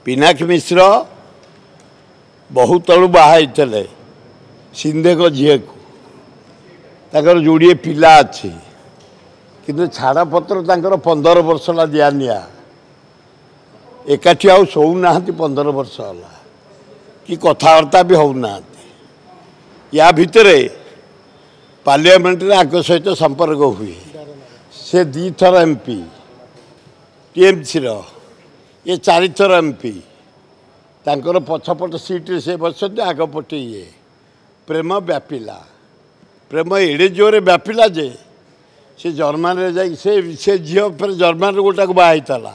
पिनाकी मिश्र बहुत तलु बाहर सिंधे को झील को जोड़े पिला अच्छी कि छाड़पत्र 15 वर्ष है दिया निया एकाठी आउ शोना 15 वर्ष है कि कथबार्ता भी होना या भितर पार्लियामेंट सहित संपर्क हुए से 2 थर एमपी टीएमसी ये 4 थर एमपी तांकर पछपट सीट्रे से बसते आगपटे ये प्रेम व्यापिला प्रेम एड़े जोरे व्यापिला जे से जर्मान रे जाई से झील फिर जर्मान गोटा को बाहला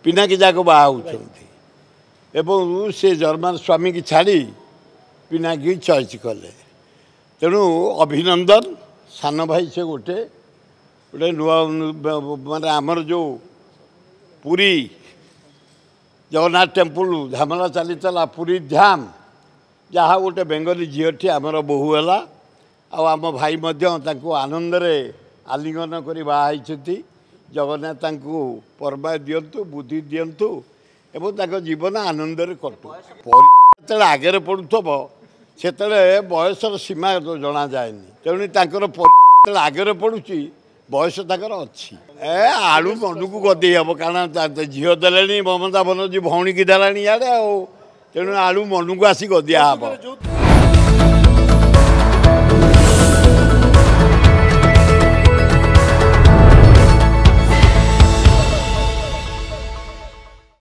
पिनाकी जाक बाहर एवं से जर्मान स्वामी की छाड़ी पिनाकी चॉइस कले तेणु अभिनंदन सान भाई से गोटे गोटे नुआ माने आमर जो पुरी जगन्नाथ टेम्पल झामला चली पुरी धाम जहाँ गोटे बेंगली झीटी आमर बोहू है आम भाई आनंद आलिंगन कर बाहर जगन्नाथ पर्वा दिंतु बुद्धि दिंतु एवं जीवन आनंद कटु आगे पड़ुव से बयसर सीमा जना जाए तेणु आगे पड़ुची बयस तक अच्छी आलू मन को गदे हम कारण झील दे ममता बनर्जी भौणी की देला इे तेणु आलू मन को आसी गदिया हम